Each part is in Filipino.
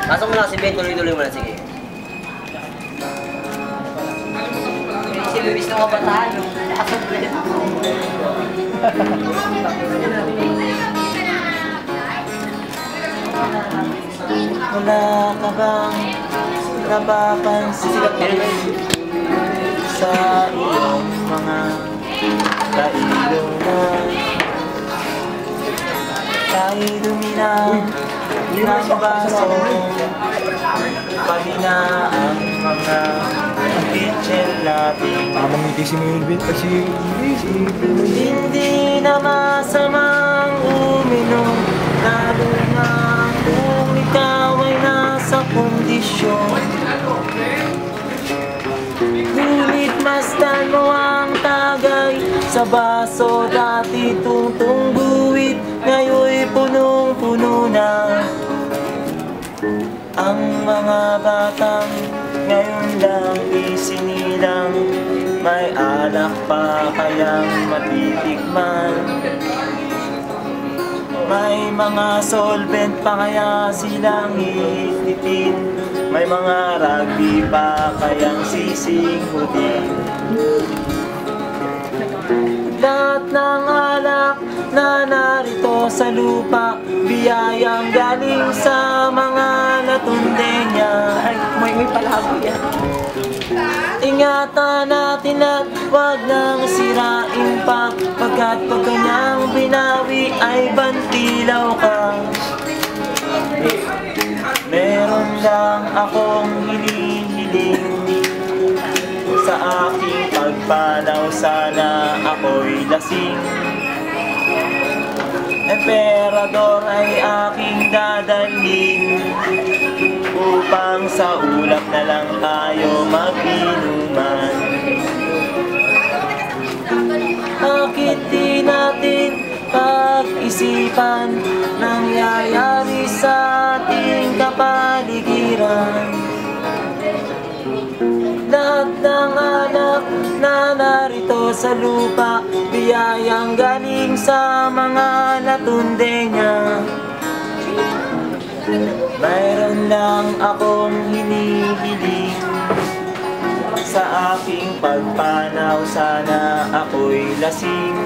Pasok mo lang si Ben, tuloy-tuloy mo na, sige. Si Luis ng kabataan, yung pasok Ben. Wala ka bang napapansin sa iyong mga kailunan? Tayo duminang ng baso, pahina ang mga kitchen natin. Mamangiti si Melvin kasi Hindi na masamang uminom, lalo na kung ikaw ay nasa kondisyon. Ngunit masdan mo ang tagay sa baso, dati tungtung guwit, ngayon'y punong-puno na. Ang mga batang ngayon lang isinilang, may alak pa kayang matitikman. May mga solvent pa kaya silang iitin, may mga rugby pa kayang sisinghutin. Lahat ng alak na narito sa lupa, biyayang galing sa mga latundenya. Ay, may palabo yan. Ingatan natin at huwag nang sirain pa, pagkat pag kanyang binawi ay bantilaw ka. Meron lang akong hinihiling sa aking pagpanaw, sana ako'y lasing. Emperador ay aking dadalhin, upang sa ulap na lang tayo mag-inuman. Bakit di natin pag-isipan nangyayari sa ating kapaligiran? Lahat ng anak na narito sa lupa, biyayang galing sa mga latundenya. Mayroon lang akong hinihiling sa aking pagpanaw, sana ako'y lasing.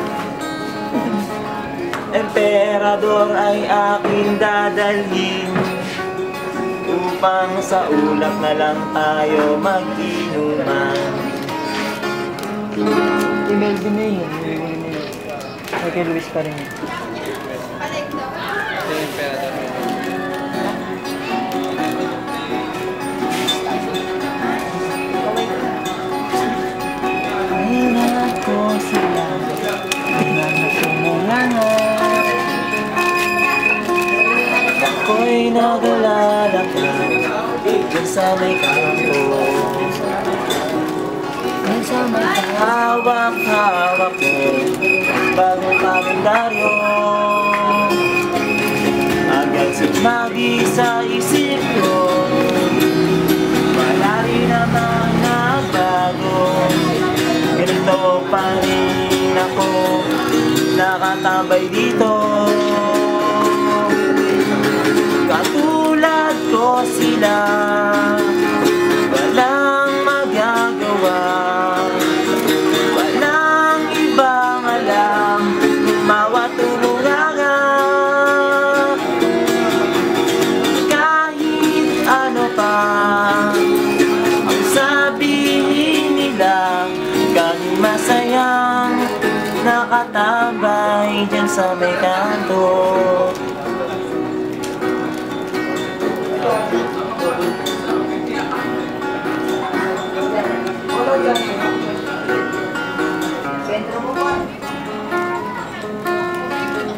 Emperador ay aking dadalhin, upang sa ulap na lang tayo mag-inuman. Si Melvin na yun. Ay, kay Luis pa rin. Hinat ko sila na natumulangan. Ako'y naglalakad dyan sa may kanto, dyan sa may hawak-hawak ko bagong kalendaryo. Agad sumagi sa isip ko, wala rin naman nagbago. Ganito pa rin ako nakatambay dito. Katulad ko sila, walang magagawa, walang ibang alam, mawatulungan. Kahit ano pa ang sabihin nila, kami masayang nakatambay dyan sa may kanto.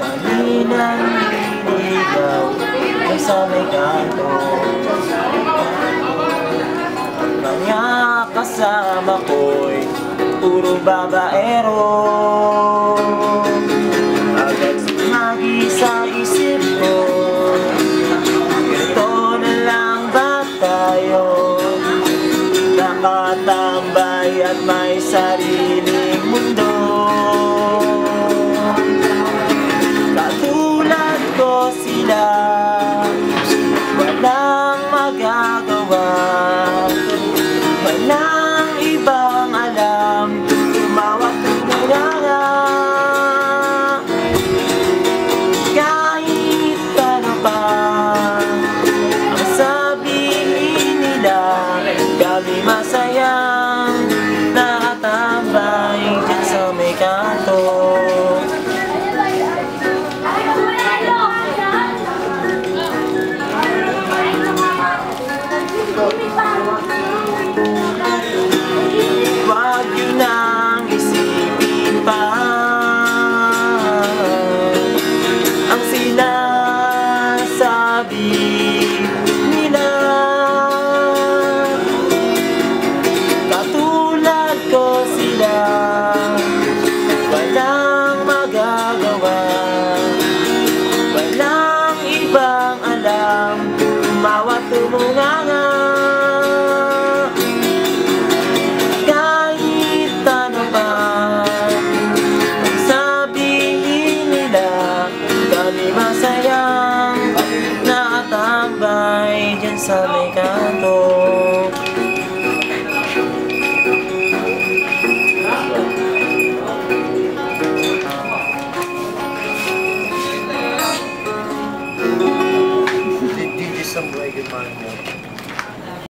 Kaninang niligaw ay sa may kanto, mga kasama ko'y puro babaero. Agad sumagi sa isip ko, ganito na lang ba tayo? Nakatambay at may sariling mundo. Katulad ko sila, walang magagawa. Walang ibang alam, tumawag tumulanga. Kahit ano pa ang sabihin nila, kami masayang nakatambay dyan sa may kanto. Huwag yun nang isipin pa ang sinasabi nila. Katulad ko sila, walang magagawa. Walang ibang alam, tumawat tumunganga. Kahit ano pa ang sabihin nila, kami masayang nakatambay dyan sa may kanto.